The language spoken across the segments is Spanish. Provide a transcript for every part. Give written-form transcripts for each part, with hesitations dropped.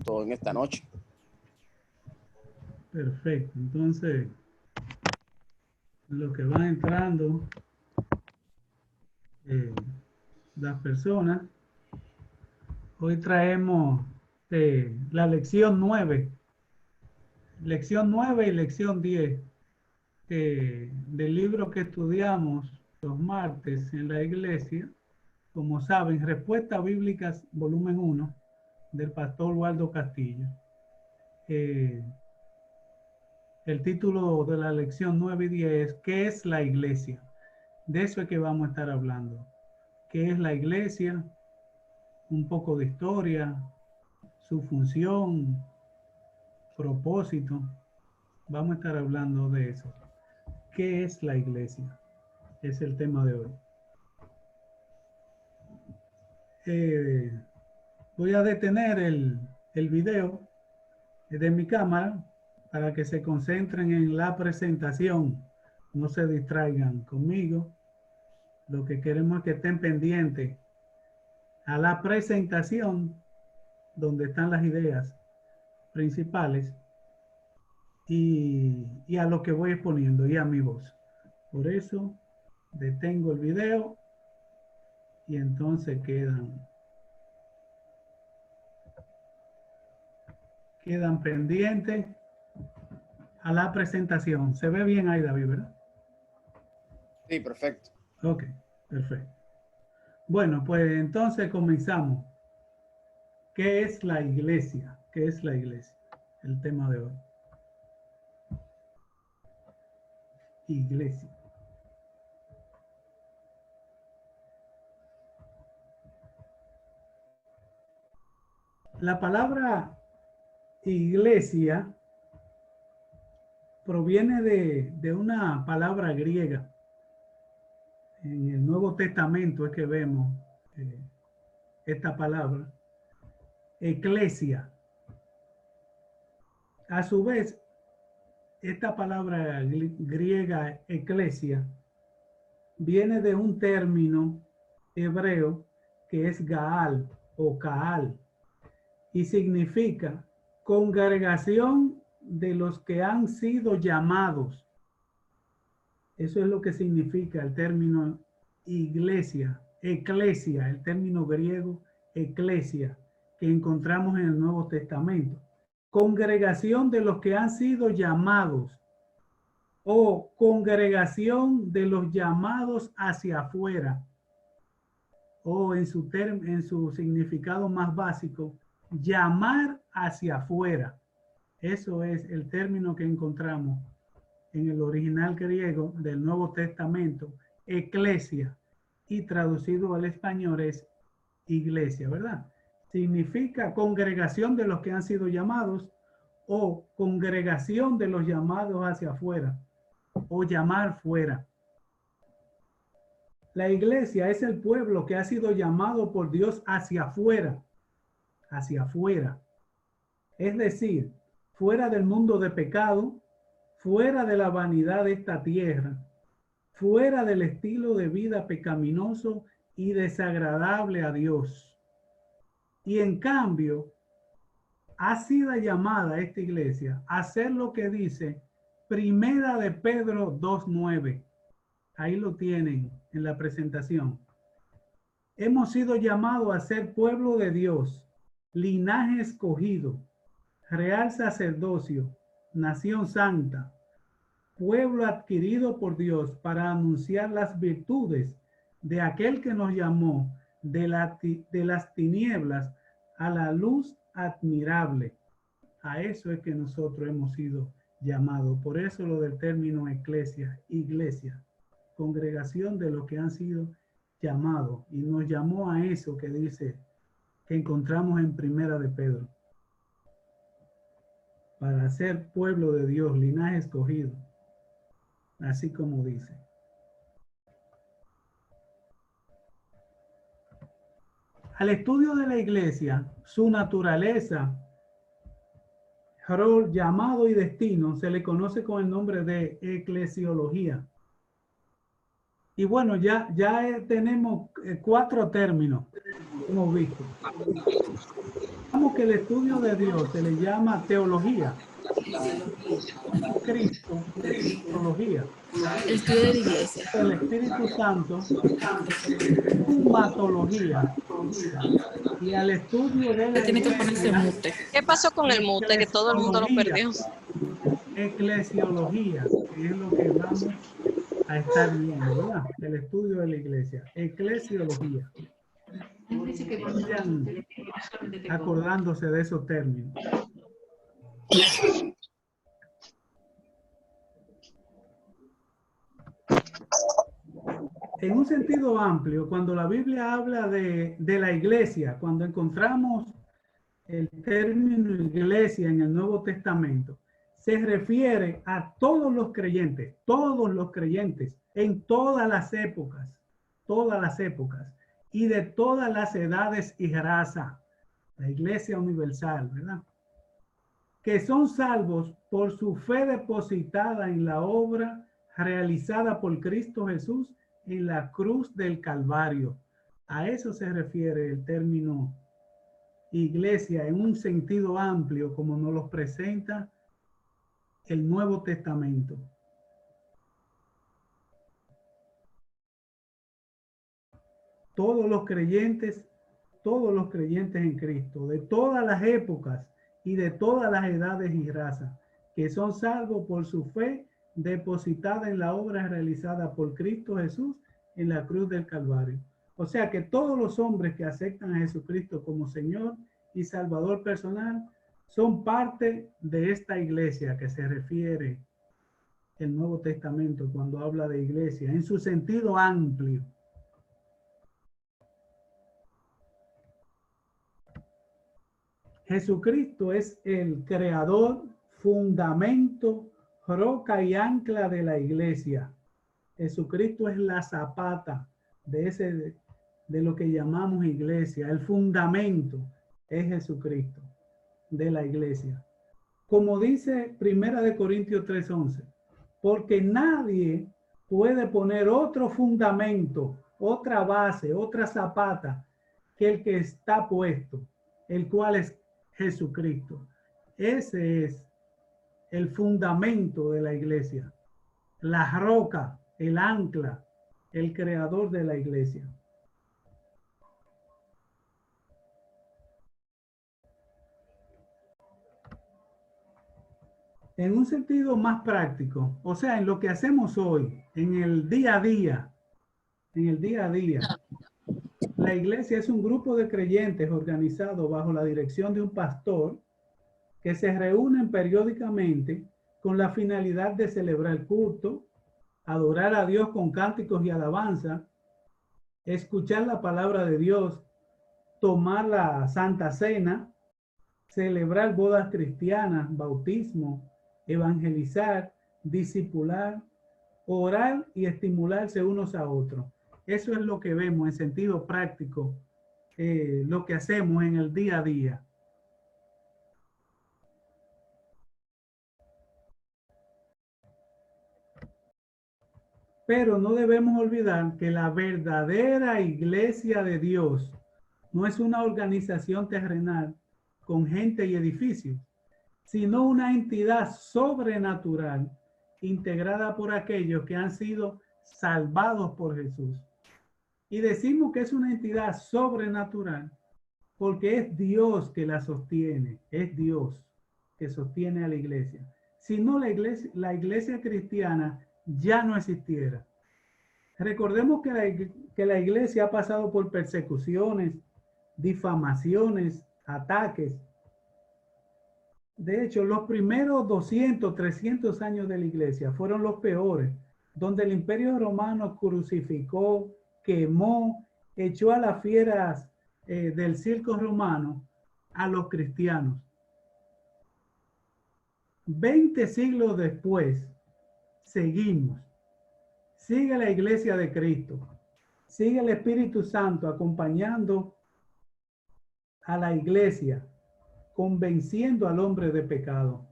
todo en esta noche. Perfecto. Entonces, lo que van entrando las personas, hoy traemos la lección 9 y lección 10 del libro que estudiamos los martes en la iglesia. Como saben, Respuestas Bíblicas, volumen 1, del pastor Waldo Castillo. El título de la lección 9 y 10 es ¿qué es la iglesia? De eso es que vamos a estar hablando. ¿Qué es la iglesia? Un poco de historia, su función, propósito. Vamos a estar hablando de eso. ¿Qué es la iglesia? Es el tema de hoy. Voy a detener el video de mi cámara para que se concentren en la presentación. No se distraigan conmigo. Lo que queremos es que estén pendientes a la presentación donde están las ideas principales y a lo que voy exponiendo y a mi voz. Por eso detengo el video y entonces quedan pendientes a la presentación. Se ve bien ahí, David, ¿verdad? Sí, perfecto. Ok, perfecto. Bueno, pues entonces comenzamos. ¿Qué es la iglesia? ¿Qué es la iglesia? El tema de hoy. Iglesia. La palabra iglesia proviene de una palabra griega. En el Nuevo Testamento es que vemos esta palabra, eclesia. A su vez, esta palabra griega, eclesia, viene de un término hebreo que es Gaal o Kaal y significa congregación de los que han sido llamados. Eso es lo que significa el término iglesia, eclesia, el término griego eclesia que encontramos en el Nuevo Testamento. Congregación de los que han sido llamados o congregación de los llamados hacia afuera o en su significado más básico, llamar hacia afuera. Eso es el término que encontramos en el original griego del Nuevo Testamento, eclesia, y traducido al español es iglesia, ¿verdad? Significa congregación de los que han sido llamados o congregación de los llamados hacia afuera o llamar fuera. La iglesia es el pueblo que ha sido llamado por Dios hacia afuera, hacia afuera. Es decir, fuera del mundo de pecado, fuera de la vanidad de esta tierra, fuera del estilo de vida pecaminoso y desagradable a Dios. Y en cambio, ha sido llamada esta iglesia a hacer lo que dice Primera de Pedro 2:9. Ahí lo tienen en la presentación. Hemos sido llamados a ser pueblo de Dios, linaje escogido, real sacerdocio, nación santa, pueblo adquirido por Dios para anunciar las virtudes de aquel que nos llamó de las tinieblas a la luz admirable. A eso es que nosotros hemos sido llamados. Por eso lo del término eclesia, iglesia, congregación de los que han sido llamados. Y nos llamó a eso que dice, que encontramos en Primera de Pedro. Para ser pueblo de Dios, linaje escogido. Así como dice. Al estudio de la iglesia, su naturaleza, rol, llamado y destino se le conoce con el nombre de eclesiología. Y bueno, ya tenemos 4 términos, hemos visto. Recordamos que el estudio de Dios se le llama teología. Cristo, teología. El estudio de la iglesia. El Espíritu Santo, humatología. Y al estudio de la Tiene que ponerse iglesia, mute. ¿Qué pasó con el mute? Que todo el mundo lo perdió. eclesiología, que es lo que vamos a estar viendo, ¿verdad? El estudio de la iglesia. Eclesiología. Vayan acordándose de esos términos. En un sentido amplio, cuando la Biblia habla de la iglesia, cuando encontramos el término iglesia en el Nuevo Testamento, se refiere a todos los creyentes en todas las épocas, y de todas las edades y razas, la iglesia universal, ¿verdad? Que son salvos por su fe depositada en la obra realizada por Cristo Jesús en la cruz del Calvario. A eso se refiere el término iglesia en un sentido amplio, como nos lo presenta el Nuevo Testamento. Todos los creyentes en Cristo, de todas las épocas y de todas las edades y razas, que son salvos por su fe depositada en la obra realizada por Cristo Jesús en la cruz del Calvario. O sea que todos los hombres que aceptan a Jesucristo como Señor y Salvador personal son parte de esta iglesia que se refiere el Nuevo Testamento cuando habla de iglesia en su sentido amplio. Jesucristo es el creador, fundamento, roca y ancla de la iglesia. Jesucristo es la zapata de lo que llamamos iglesia. El fundamento es Jesucristo de la iglesia. Como dice Primera de Corintios 3:11, porque nadie puede poner otro fundamento, otra base, otra zapata que el que está puesto, el cual es Jesucristo. Ese es el fundamento de la iglesia, la roca, el ancla, el creador de la iglesia. En un sentido más práctico, o sea, en lo que hacemos hoy, en el día a día, la iglesia es un grupo de creyentes organizado bajo la dirección de un pastor que se reúnen periódicamente con la finalidad de celebrar el culto, adorar a Dios con cánticos y alabanza, escuchar la palabra de Dios, tomar la Santa Cena, celebrar bodas cristianas, bautismo, evangelizar, discipular, orar y estimularse unos a otros. Eso es lo que vemos en sentido práctico, lo que hacemos en el día a día. Pero no debemos olvidar que la verdadera iglesia de Dios no es una organización terrenal con gente y edificios, sino una entidad sobrenatural integrada por aquellos que han sido salvados por Jesús. Y decimos que es una entidad sobrenatural porque es Dios que la sostiene, es Dios que sostiene a la iglesia. Si no, la iglesia cristiana ya no existiera. Recordemos que la iglesia ha pasado por persecuciones, difamaciones, ataques. De hecho, los primeros 200, 300 años de la iglesia fueron los peores, donde el Imperio Romano crucificó, quemó, echó a las fieras del circo romano a los cristianos. 20 siglos después, seguimos. Sigue la iglesia de Cristo. Sigue el Espíritu Santo acompañando a la iglesia, convenciendo al hombre de pecado.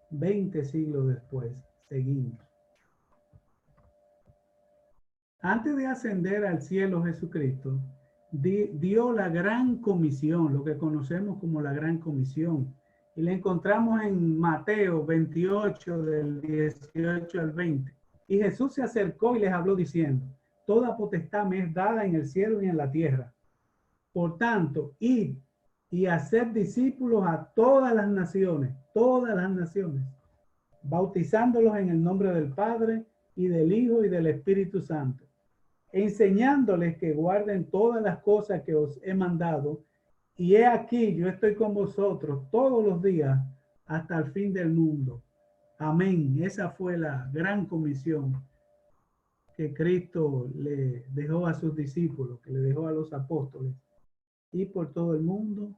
20 siglos después, seguimos. Antes de ascender al cielo Jesucristo, dio la gran comisión, lo que conocemos como la gran comisión. Y la encontramos en Mateo 28, del 18 al 20. Y Jesús se acercó y les habló diciendo: toda potestad me es dada en el cielo y en la tierra. Por tanto, id y haced discípulos a todas las naciones, bautizándolos en el nombre del Padre y del Hijo y del Espíritu Santo, enseñándoles que guarden todas las cosas que os he mandado. Y he aquí, yo estoy con vosotros todos los días hasta el fin del mundo. Amén. Esa fue la gran comisión que Cristo le dejó a sus discípulos, que le dejó a los apóstoles. Ir por todo el mundo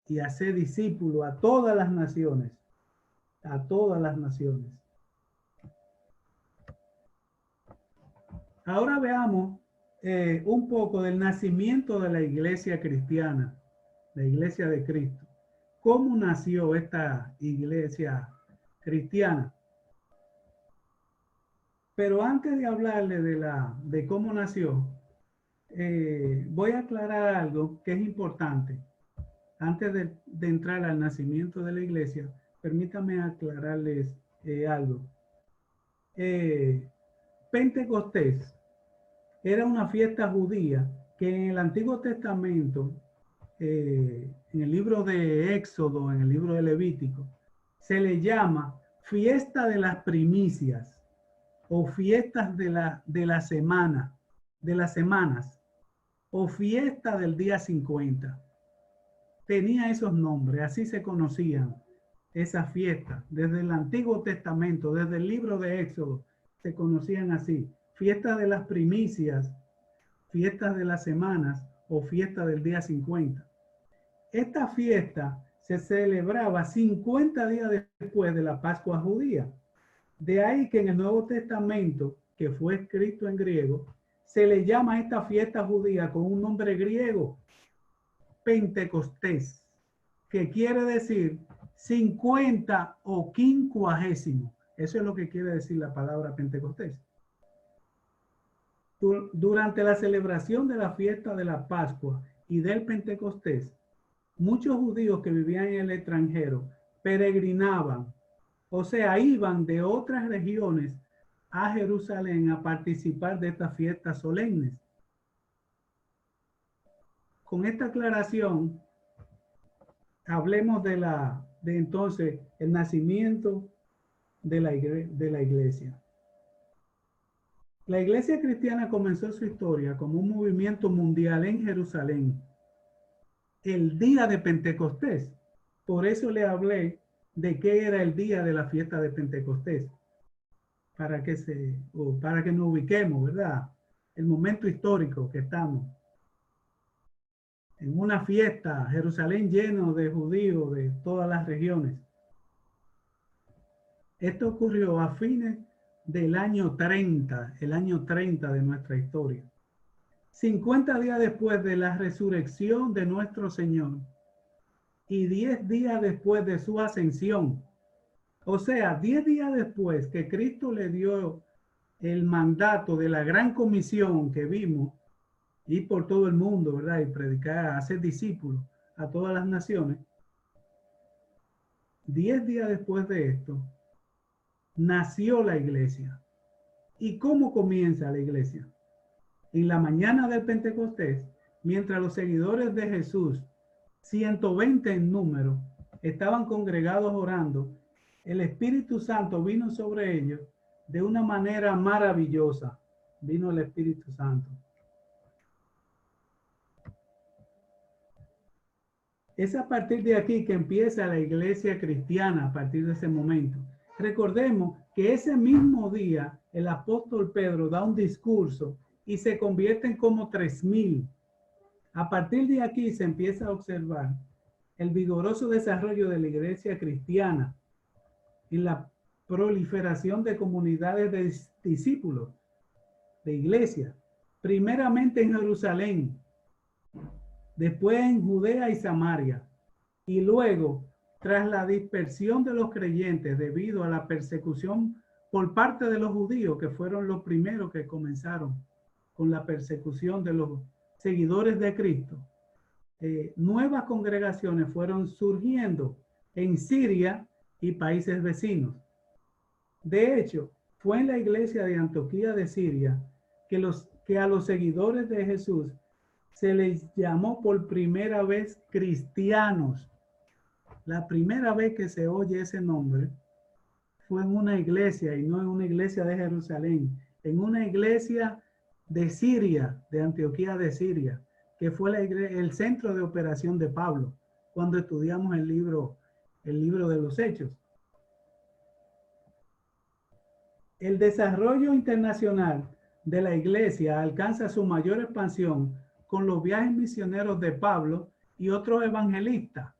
y hacer discípulos a todas las naciones. A todas las naciones. Ahora veamos un poco del nacimiento de la iglesia cristiana, la iglesia de Cristo. ¿Cómo nació esta iglesia cristiana? Pero antes de hablarle de cómo nació, voy a aclarar algo que es importante. Antes de entrar al nacimiento de la iglesia, permítanme aclararles algo. Pentecostés era una fiesta judía que en el Antiguo Testamento, en el libro de Éxodo, en el libro de Levítico, se le llama fiesta de las primicias o fiestas de la semana, de las semanas, o fiesta del día 50. Tenía esos nombres, así se conocían esas fiestas. Desde el Antiguo Testamento, desde el libro de Éxodo, se conocían así: fiesta de las primicias, fiestas de las semanas o fiesta del día 50. Esta fiesta se celebraba 50 días después de la Pascua judía. De ahí que en el Nuevo Testamento, que fue escrito en griego, se le llama a esta fiesta judía con un nombre griego: Pentecostés, que quiere decir 50 o 50. Eso es lo que quiere decir la palabra Pentecostés. Durante la celebración de la fiesta de la Pascua y del Pentecostés, muchos judíos que vivían en el extranjero peregrinaban, o sea, iban de otras regiones a Jerusalén a participar de estas fiestas solemnes. Con esta aclaración, hablemos de entonces el nacimiento de la iglesia. La iglesia cristiana comenzó su historia como un movimiento mundial en Jerusalén el día de Pentecostés. Por eso le hablé de qué era el día de la fiesta de Pentecostés, para que nos ubiquemos, ¿verdad? El momento histórico que estamos. En una fiesta, Jerusalén lleno de judíos de todas las regiones. Esto ocurrió a fines del año 30, el año 30 de nuestra historia. 50 días después de la resurrección de nuestro Señor y 10 días después de su ascensión. O sea, 10 días después que Cristo le dio el mandato de la gran comisión que vimos, ir por todo el mundo, ¿verdad? Y predicar, hacer discípulos a todas las naciones. 10 días después de esto, nació la iglesia. ¿Y cómo comienza la iglesia? En la mañana del Pentecostés, mientras los seguidores de Jesús, 120 en número, estaban congregados orando, el Espíritu Santo vino sobre ellos de una manera maravillosa. Vino el Espíritu Santo. Es a partir de aquí que empieza la iglesia cristiana, a partir de ese momento. Recordemos que ese mismo día el apóstol Pedro da un discurso y se convierten como 3,000. A partir de aquí se empieza a observar el vigoroso desarrollo de la iglesia cristiana y la proliferación de comunidades de discípulos, de iglesias, primeramente en Jerusalén, después en Judea y Samaria, y luego, tras la dispersión de los creyentes debido a la persecución por parte de los judíos, que fueron los primeros que comenzaron con la persecución de seguidores de Cristo, nuevas congregaciones fueron surgiendo en Siria y países vecinos. De hecho, fue en la iglesia de Antioquía de Siria que a los seguidores de Jesús se les llamó por primera vez cristianos. La primera vez que se oye ese nombre fue en una iglesia, y no en una iglesia de Jerusalén, en una iglesia de Siria, de Antioquía de Siria, que fue el centro de operación de Pablo, cuando estudiamos el libro de los Hechos. El desarrollo internacional de la iglesia alcanza su mayor expansión con los viajes misioneros de Pablo y otros evangelistas,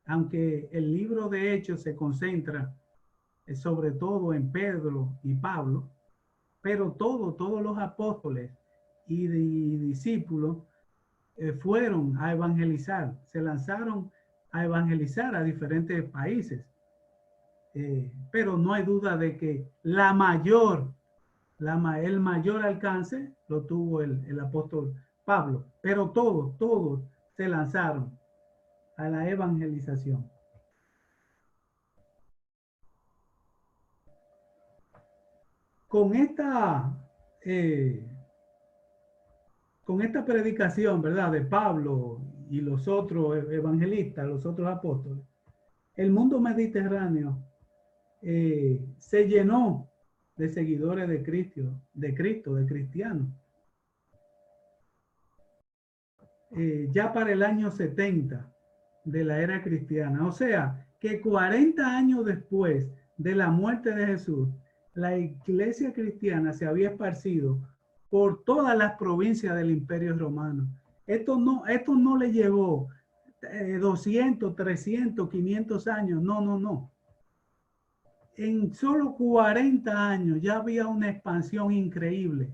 aunque el libro de Hechos se concentra sobre todo en Pedro y Pablo, pero todos los apóstoles y discípulos fueron a evangelizar, se lanzaron a evangelizar a diferentes países. Pero no hay duda de que el mayor alcance lo tuvo el apóstol Pablo, pero todos se lanzaron a la evangelización. Con esta predicación, ¿verdad?, de Pablo y los otros evangelistas, los otros apóstoles, el mundo mediterráneo se llenó de seguidores de Cristo, de cristianos. Ya para el año 70 de la era cristiana, o sea, que 40 años después de la muerte de Jesús, la iglesia cristiana se había esparcido por todas las provincias del Imperio Romano. Esto no le llevó 200, 300, 500 años, no. En solo 40 años ya había una expansión increíble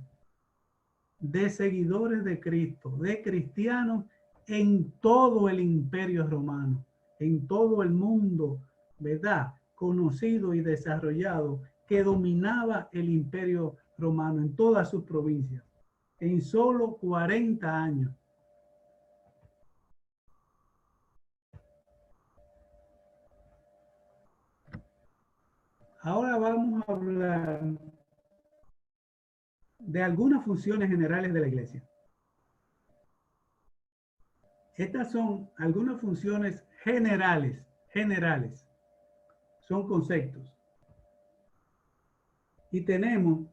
de seguidores de Cristo, de cristianos en todo el Imperio Romano, en todo el mundo, ¿verdad?, conocido y desarrollado, que dominaba el Imperio Romano en todas sus provincias, en solo 40 años. Ahora vamos a hablar de algunas funciones generales de la iglesia. Estas son algunas funciones generales. Son conceptos. Y tenemos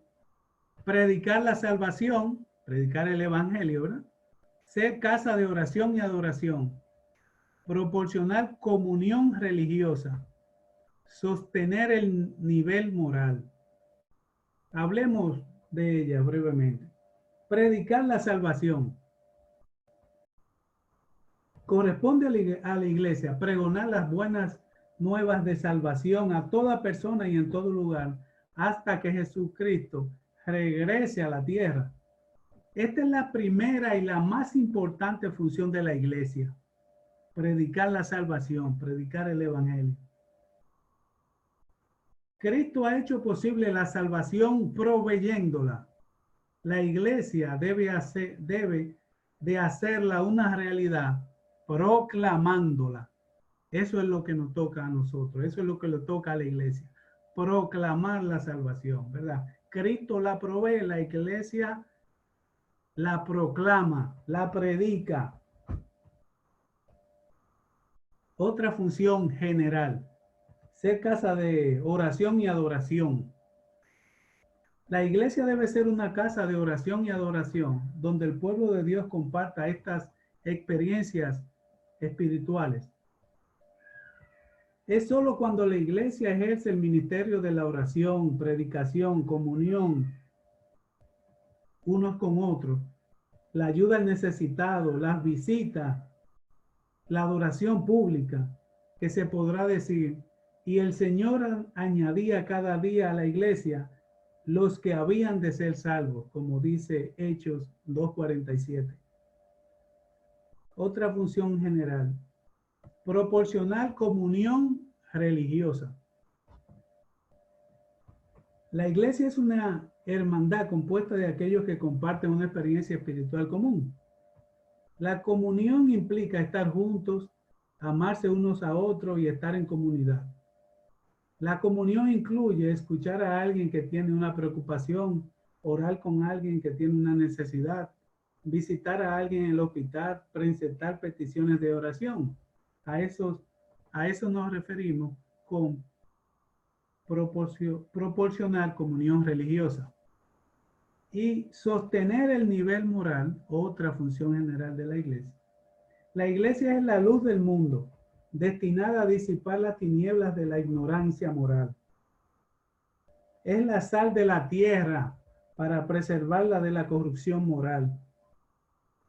predicar la salvación, predicar el evangelio, ¿verdad?, ser casa de oración y adoración, proporcionar comunión religiosa, sostener el nivel moral. Hablemos de ella brevemente. Predicar la salvación. Corresponde a la iglesia pregonar las buenas nuevas de salvación a toda persona y en todo lugar hasta que Jesucristo regrese a la tierra. Esta es la primera y la más importante función de la iglesia. Predicar la salvación, predicar el evangelio. Cristo ha hecho posible la salvación proveyéndola. La iglesia debe de hacerla una realidad proclamándola. Eso es lo que nos toca a nosotros. Eso es lo que le toca a la iglesia. Proclamar la salvación, ¿verdad? Cristo la provee, la iglesia la proclama, la predica. Otra función general. Ser casa de oración y adoración. La iglesia debe ser una casa de oración y adoración, donde el pueblo de Dios comparta estas experiencias espirituales. Es solo cuando la iglesia ejerce el ministerio de la oración, predicación, comunión, unos con otros, la ayuda al necesitado, las visitas, la adoración pública, que se podrá decir, y el Señor añadía cada día a la iglesia los que habían de ser salvos, como dice Hechos 2:47. Otra función general, proporcionar comunión religiosa. La iglesia es una hermandad compuesta de aquellos que comparten una experiencia espiritual común. La comunión implica estar juntos, amarse unos a otros y estar en comunidad. La comunión incluye escuchar a alguien que tiene una preocupación, orar con alguien que tiene una necesidad, visitar a alguien en el hospital, presentar peticiones de oración. A eso nos referimos con proporcionar comunión religiosa. Y sostener el nivel moral, otra función general de la iglesia. La iglesia es la luz del mundo, destinada a disipar las tinieblas de la ignorancia moral. Es la sal de la tierra para preservarla de la corrupción moral.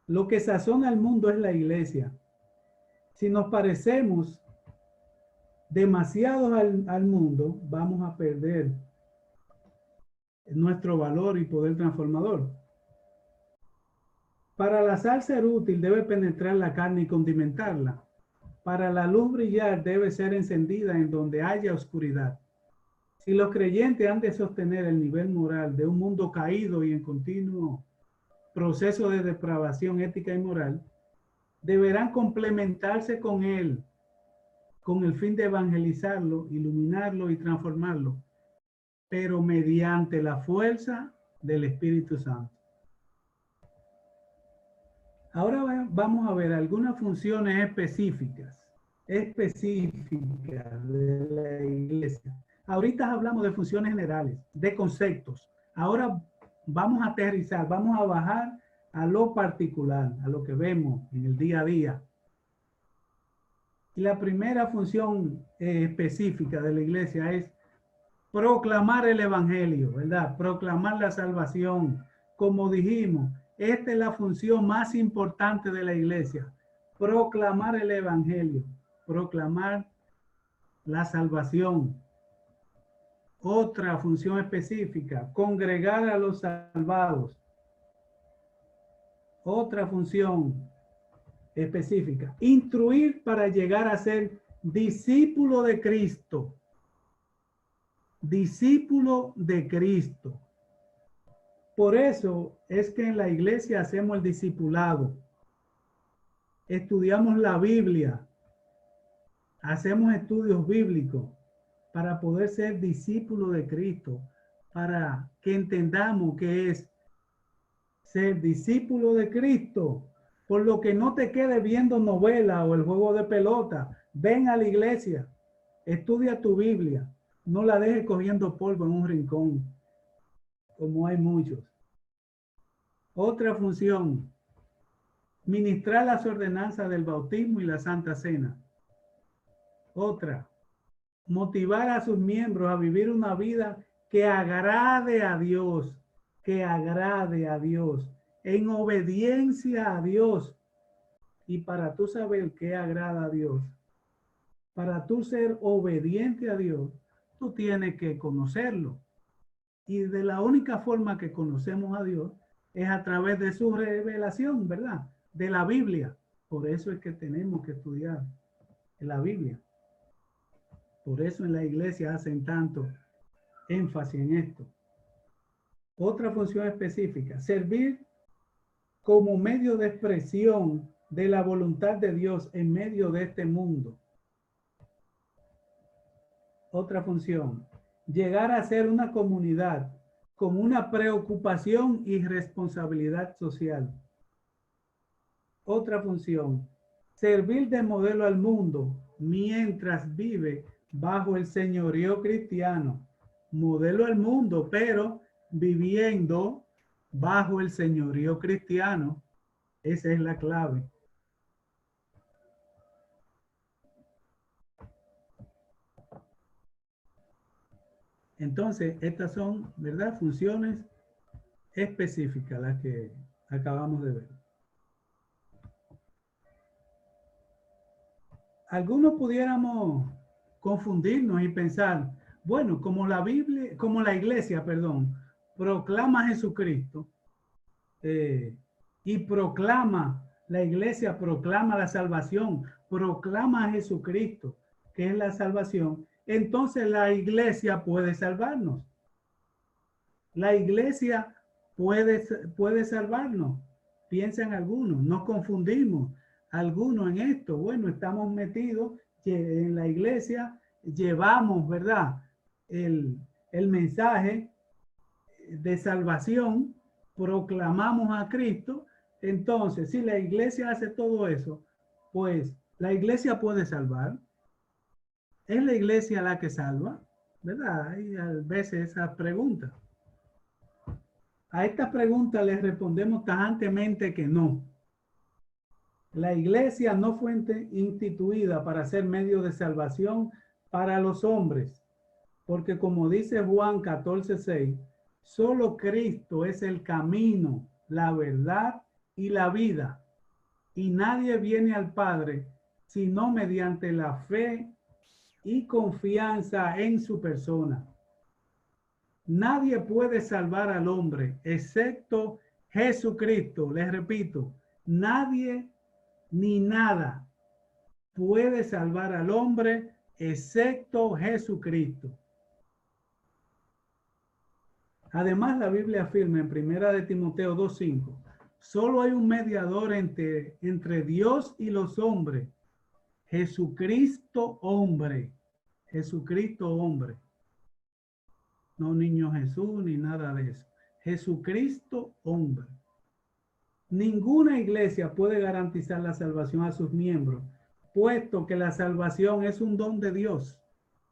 Lo que sazona al mundo es la iglesia. Si nos parecemos demasiado al mundo, vamos a perder nuestro valor y poder transformador. Para la sal ser útil debe penetrar la carne y condimentarla. Para la luz brillar debe ser encendida en donde haya oscuridad. Si los creyentes han de sostener el nivel moral de un mundo caído y en continuo proceso de depravación ética y moral, deberán complementarse con él, con el fin de evangelizarlo, iluminarlo y transformarlo, pero mediante la fuerza del Espíritu Santo. Ahora vamos a ver algunas funciones específicas de la iglesia. Ahorita hablamos de funciones generales, de conceptos. Ahora vamos a aterrizar, vamos a bajar a lo particular, a lo que vemos en el día a día. Y la primera función específica de la iglesia es proclamar el evangelio, ¿verdad? Proclamar la salvación. Como dijimos, esta es la función más importante de la iglesia. Proclamar el evangelio, proclamar la salvación. Otra función específica, congregar a los salvados. Otra función específica, instruir para llegar a ser discípulo de Cristo. Discípulo de Cristo. Por eso es que en la iglesia hacemos el discipulado. Estudiamos la Biblia. Hacemos estudios bíblicos para poder ser discípulo de Cristo, para que entendamos qué es ser discípulo de Cristo. Por lo que no te quedes viendo novela o el juego de pelota. Ven a la iglesia, estudia tu Biblia. No la dejes cogiendo polvo en un rincón, como hay muchos. Otra función, ministrar las ordenanzas del bautismo y la Santa Cena. Otra, motivar a sus miembros a vivir una vida que agrade a Dios, en obediencia a Dios. Y para tú saber qué agrada a Dios, para tú ser obediente a Dios, tú tienes que conocerlo. Y de la única forma que conocemos a Dios es a través de su revelación, ¿verdad? De la Biblia. Por eso es que tenemos que estudiar la Biblia. Por eso en la iglesia hacen tanto énfasis en esto. Otra función específica, servir como medio de expresión de la voluntad de Dios en medio de este mundo. Otra función, llegar a ser una comunidad con una preocupación y responsabilidad social. Otra función, servir de modelo al mundo mientras vive bajo el señorío cristiano. Modelo al mundo, pero viviendo bajo el señorío cristiano. Esa es la clave. Entonces, estas son, ¿verdad?, funciones específicas las que acabamos de ver. Algunos pudiéramos confundirnos y pensar, bueno, como la Biblia, como la iglesia, perdón, proclama a Jesucristo y proclama, la iglesia proclama la salvación, proclama a Jesucristo, que es la salvación, entonces la iglesia puede salvarnos. La iglesia puede salvarnos. piensan algunos, nos confundimos algunos en esto. Bueno, estamos metidos en la iglesia, llevamos, ¿verdad? El mensaje de salvación, proclamamos a Cristo. Entonces, si la iglesia hace todo eso, pues la iglesia puede salvar. ¿Es la iglesia la que salva? ¿Verdad? Hay a veces esas preguntas. A estas preguntas les respondemos tajantemente que no. La iglesia no fue instituida para ser medio de salvación para los hombres, porque como dice Juan 14:6, solo Cristo es el camino, la verdad y la vida, y nadie viene al Padre sino mediante la fe y confianza en su persona. Nadie puede salvar al hombre excepto Jesucristo. Les repito, nadie ni nada puede salvar al hombre excepto Jesucristo. Además, la Biblia afirma en 1 de Timoteo 2:5, solo hay un mediador entre Dios y los hombres, Jesucristo hombre. Jesucristo hombre. No niño Jesús ni nada de eso. Jesucristo hombre. Ninguna iglesia puede garantizar la salvación a sus miembros, puesto que la salvación es un don de Dios.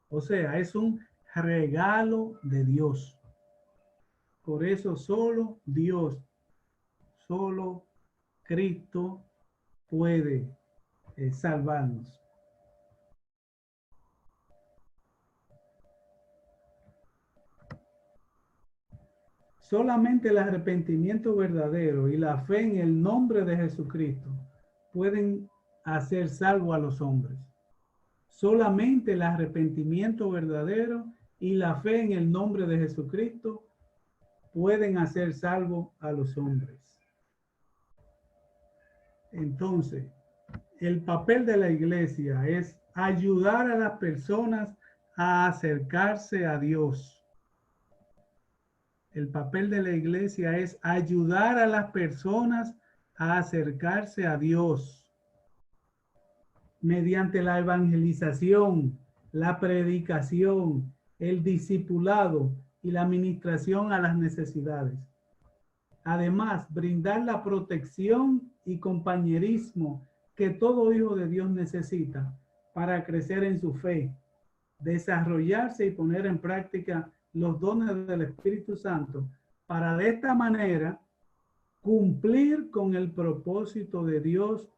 O sea, es un regalo de Dios. Por eso solo Dios, solo Cristo puede salvarnos. Solamente el arrepentimiento verdadero y la fe en el nombre de Jesucristo pueden hacer salvo a los hombres. Solamente el arrepentimiento verdadero y la fe en el nombre de Jesucristo pueden hacer salvo a los hombres. Entonces, el papel de la iglesia es ayudar a las personas a acercarse a Dios. El papel de la iglesia es ayudar a las personas a acercarse a Dios mediante la evangelización, la predicación, el discipulado y la administración a las necesidades. Además, brindar la protección y compañerismo que todo hijo de Dios necesita para crecer en su fe, desarrollarse y poner en práctica los dones del Espíritu Santo, para de esta manera cumplir con el propósito de Dios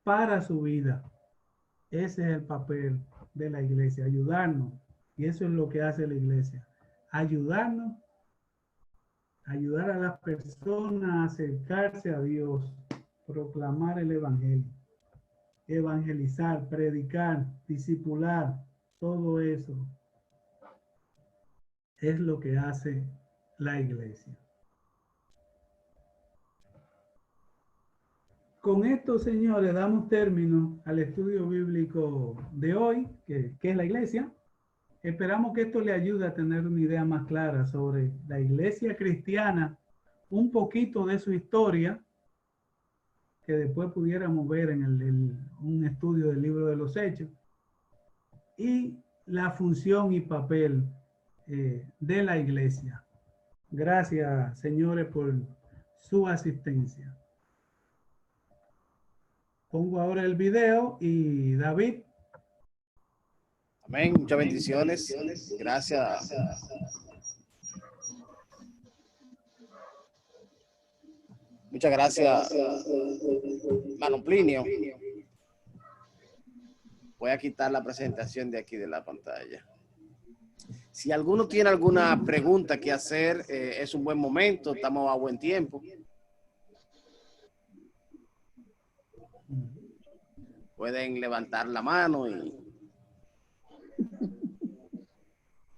para su vida. Ese es el papel de la iglesia, ayudarnos. Y eso es lo que hace la iglesia, ayudarnos, ayudar a las personas a acercarse a Dios, proclamar el evangelio, evangelizar, predicar, discipular, todo eso es lo que hace la iglesia. Con esto, señores, damos término al estudio bíblico de hoy, que es la iglesia. Esperamos que esto le ayude a tener una idea más clara sobre la iglesia cristiana, un poquito de su historia, que después pudiéramos ver en un estudio del libro de los Hechos, y la función y papel de la iglesia. Gracias, señores, por su asistencia. Pongo ahora el video y David. Amén. Muchas bendiciones. Gracias. Muchas gracias, hermano Plinio. Voy a quitar la presentación de aquí de la pantalla. Si alguno tiene alguna pregunta que hacer, es un buen momento, estamos a buen tiempo. Pueden levantar la mano y...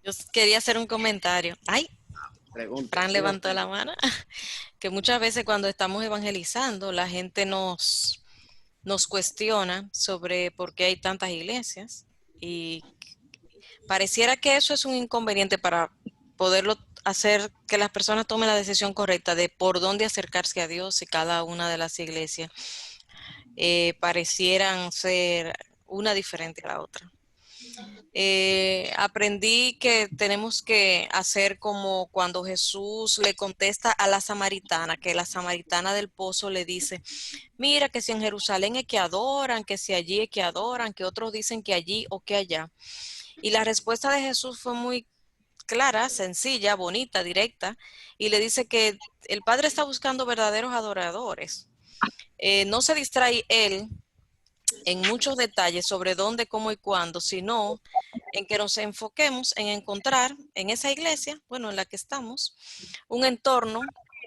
Yo quería hacer un comentario. Ay, pregunta. Fran levantó la mano. Que muchas veces cuando estamos evangelizando, la gente nos cuestiona sobre por qué hay tantas iglesias. Y pareciera que eso es un inconveniente para poderlo hacer que las personas tomen la decisión correcta de por dónde acercarse a Dios, y cada una de las iglesias parecieran ser una diferente a la otra. Aprendí que tenemos que hacer como cuando Jesús le contesta a la samaritana, que la samaritana del pozo le dice, mira que si en Jerusalén es que adoran, que si allí es que adoran, que otros dicen que allí o que allá. Y la respuesta de Jesús fue muy clara, sencilla, bonita, directa, y le dice que el Padre está buscando verdaderos adoradores. No se distrae él en muchos detalles sobre dónde, cómo y cuándo, sino en que nos enfoquemos en encontrar en esa iglesia, bueno, en la que estamos, un entorno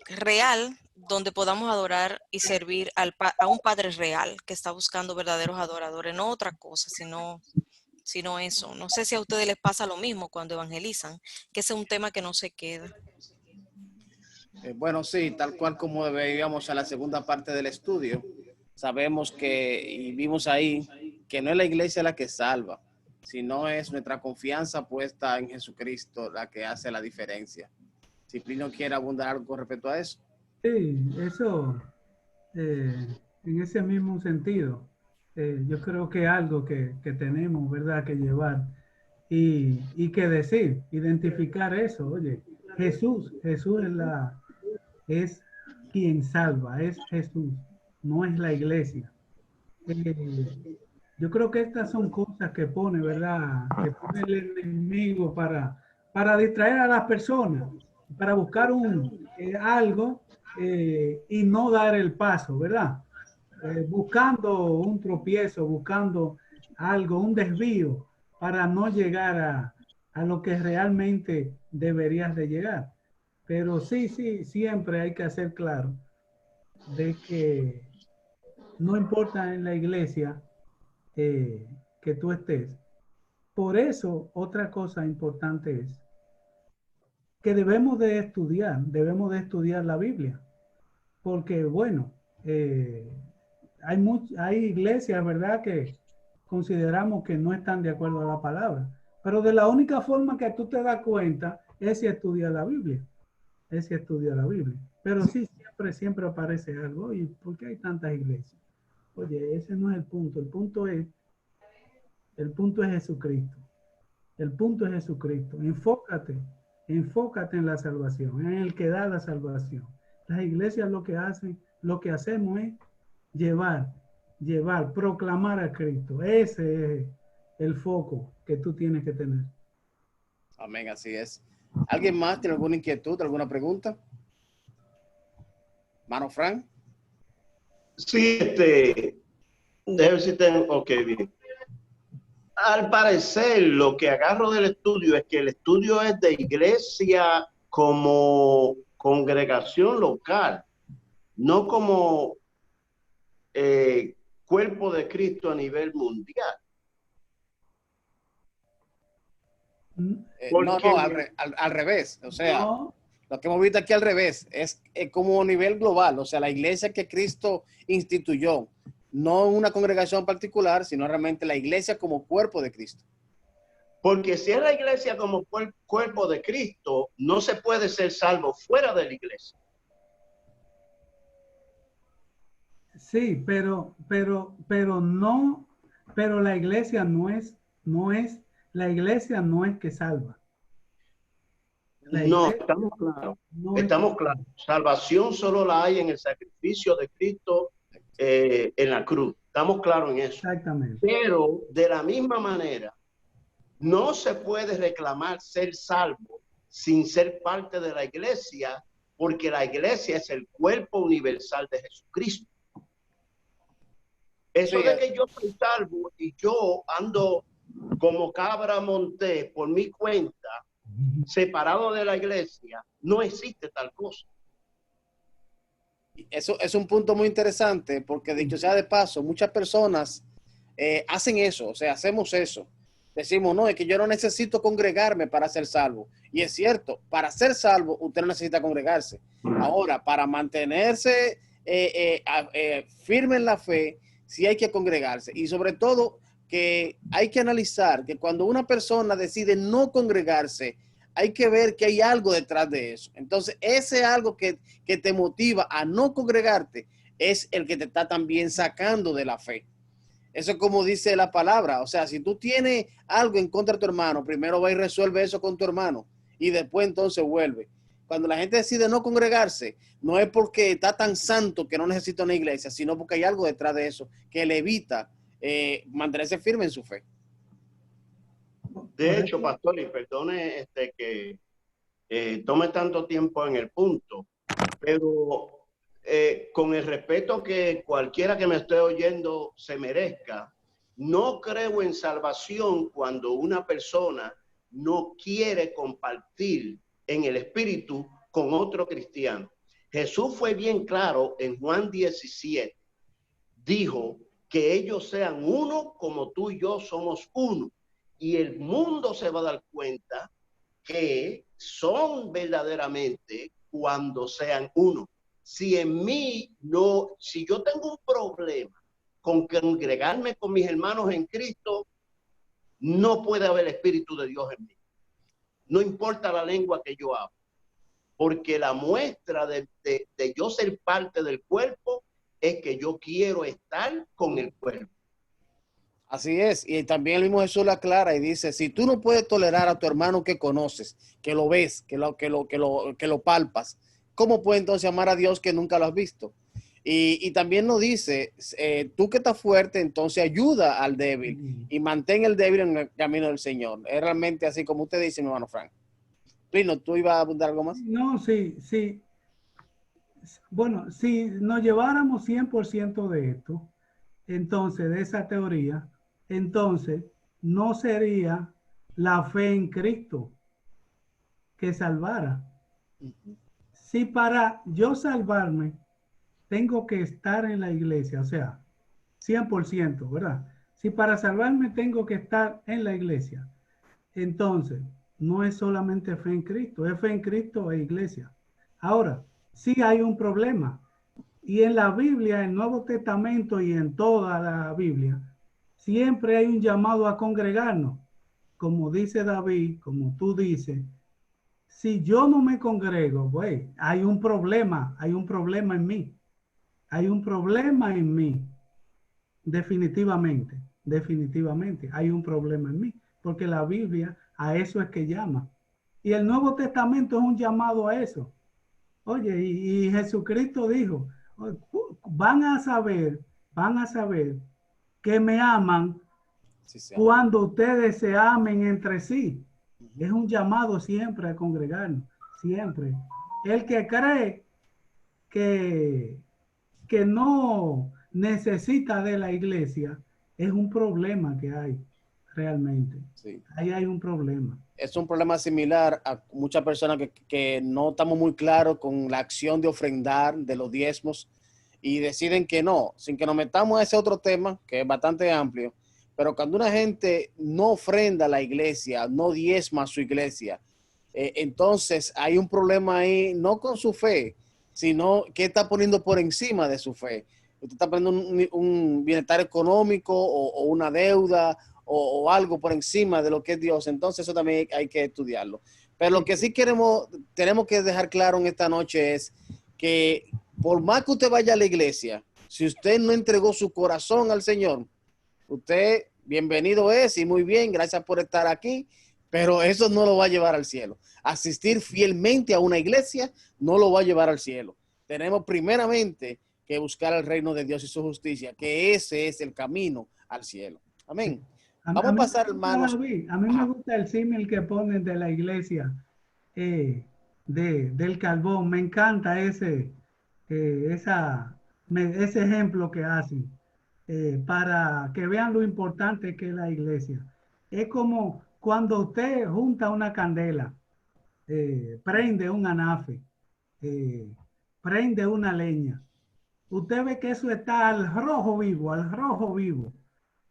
real donde podamos adorar y servir a un Padre real que está buscando verdaderos adoradores, no otra cosa, sino eso. No sé si a ustedes les pasa lo mismo cuando evangelizan, que ese es un tema que no se queda. Bueno, sí, tal cual como veíamos a la segunda parte del estudio, sabemos que, y vimos ahí, que no es la iglesia la que salva, sino es nuestra confianza puesta en Jesucristo la que hace la diferencia. Si Plinio quiere abundar algo con respecto a eso. Sí, eso, en ese mismo sentido, yo creo que algo que tenemos, ¿verdad?, que llevar y que decir, identificar eso. Oye, Jesús es quien salva, es Jesús, no es la iglesia. Yo creo que estas son cosas que pone, ¿verdad?, que pone el enemigo para distraer a las personas, para buscar algo y no dar el paso, ¿verdad? Buscando un tropiezo, buscando algo, un desvío, para no llegar a lo que realmente deberías de llegar. Pero sí, siempre hay que hacer claro de que no importa en la iglesia que tú estés. Por eso, otra cosa importante es que debemos de estudiar la Biblia, porque bueno, hay iglesias, ¿verdad?, que consideramos que no están de acuerdo a la palabra, pero de la única forma que tú te das cuenta es si estudias la Biblia, pero sí, siempre aparece algo. ¿Y por qué hay tantas iglesias? Oye, ese no es el punto. El punto es Jesucristo. El punto es Jesucristo. Enfócate en la salvación, en el que da la salvación. Las iglesias lo que hacemos es llevar, proclamar a Cristo. Ese es el foco que tú tienes que tener. Amén, así es. ¿Alguien más tiene alguna inquietud, alguna pregunta? Mano Frank. Sí, déjame ver si tengo, ok, bien. Al parecer, lo que agarro del estudio es que el estudio es de iglesia como congregación local, no como cuerpo de Cristo a nivel mundial. No, al revés. O sea, no. Lo que hemos visto aquí al revés es como a nivel global. O sea, la iglesia que Cristo instituyó, no una congregación particular, sino realmente la iglesia como cuerpo de Cristo. Porque si es la iglesia como cuerpo de Cristo, no se puede ser salvo fuera de la iglesia. Sí, pero la iglesia la iglesia no es que salva. No, estamos claros. Salvación solo la hay en el sacrificio de Cristo en la cruz. Estamos claros en eso. Exactamente. Pero de la misma manera, no se puede reclamar ser salvo sin ser parte de la iglesia, porque la iglesia es el cuerpo universal de Jesucristo. Eso de que yo soy salvo y yo ando como cabra monté por mi cuenta, separado de la iglesia, no existe tal cosa. Eso es un punto muy interesante, porque dicho sea de paso, muchas personas hacen eso, o sea, hacemos eso. Decimos, no, es que yo no necesito congregarme para ser salvo. Y es cierto, para ser salvo usted no necesita congregarse. Ahora, para mantenerse firme en la fe, sí hay que congregarse. Y sobre todo que hay que analizar que cuando una persona decide no congregarse, hay que ver que hay algo detrás de eso. Entonces, ese algo que te motiva a no congregarte es el que te está también sacando de la fe. Eso es como dice la palabra. O sea, si tú tienes algo en contra de tu hermano, primero va y resuelve eso con tu hermano y después entonces vuelve. Cuando la gente decide no congregarse, no es porque está tan santo que no necesita una iglesia, sino porque hay algo detrás de eso que le evita mantenerse firme en su fe. De hecho, pastor, y perdone que tome tanto tiempo en el punto, pero con el respeto que cualquiera que me esté oyendo se merezca, no creo en salvación cuando una persona no quiere compartir en el espíritu con otro cristiano. Jesús fue bien claro en Juan 17, dijo que ellos sean uno como tú y yo somos uno, y el mundo se va a dar cuenta que son verdaderamente cuando sean uno. Si en mí no, si yo tengo un problema con congregarme con mis hermanos en Cristo, no puede haber Espíritu de Dios en mí. No importa la lengua que yo hablo, porque la muestra de yo ser parte del cuerpo es que yo quiero estar con el cuerpo. Así es, y también el mismo Jesús la aclara y dice, si tú no puedes tolerar a tu hermano que conoces, que lo ves, que lo palpas, ¿cómo puedes entonces amar a Dios que nunca lo has visto? Y también nos dice, tú que estás fuerte, entonces ayuda al débil y mantén el débil en el camino del Señor. Es realmente así como usted dice, mi hermano Frank. Lino, ¿tú ibas a apuntar algo más? No, sí, sí. Bueno, si nos lleváramos 100% de esto, entonces, de esa teoría, entonces no sería la fe en Cristo que salvara. Si para yo salvarme tengo que estar en la iglesia, o sea, 100%, ¿verdad? Si para salvarme tengo que estar en la iglesia, entonces no es solamente fe en Cristo, es fe en Cristo e iglesia. Ahora, sí hay un problema. Y en la Biblia, en el Nuevo Testamento y en toda la Biblia, siempre hay un llamado a congregarnos. Como dice David, como tú dices, si yo no me congrego, pues hay un problema en mí. Hay un problema en mí. Definitivamente, definitivamente, hay un problema en mí. Porque la Biblia a eso es que llama. Y el Nuevo Testamento es un llamado a eso. Oye, y Jesucristo dijo, van a saber que me aman Sí, cuando ustedes se amen entre sí. Es un llamado siempre a congregarnos, siempre. El que cree que no necesita de la iglesia, es un problema que hay realmente. sí. Ahí hay un problema. Es un problema similar a muchas personas que no estamos muy claros con la acción de ofrendar de los diezmos y deciden que no, sin que nos metamos a ese otro tema que es bastante amplio. Pero cuando una gente no ofrenda a la iglesia, no diezma a su iglesia, entonces hay un problema ahí, no con su fe, sino que está poniendo por encima de su fe. Usted está poniendo un bienestar económico o una deuda o algo por encima de lo que es Dios. Entonces eso también hay que estudiarlo. Pero lo que sí tenemos que dejar claro en esta noche es que por más que usted vaya a la iglesia, si usted no entregó su corazón al Señor, usted bienvenido es y muy bien, gracias por estar aquí, pero eso no lo va a llevar al cielo. Asistir fielmente a una iglesia no lo va a llevar al cielo. Tenemos primeramente que buscar el reino de Dios y su justicia, que ese es el camino al cielo. Amén. Vamos a pasar, hermanos. A mí me gusta el símil que ponen de la iglesia, del carbón. Me encanta ese ejemplo que hacen para que vean lo importante que es la iglesia. Es como cuando usted junta una candela, prende un anafe, prende una leña. Usted ve que eso está al rojo vivo, al rojo vivo.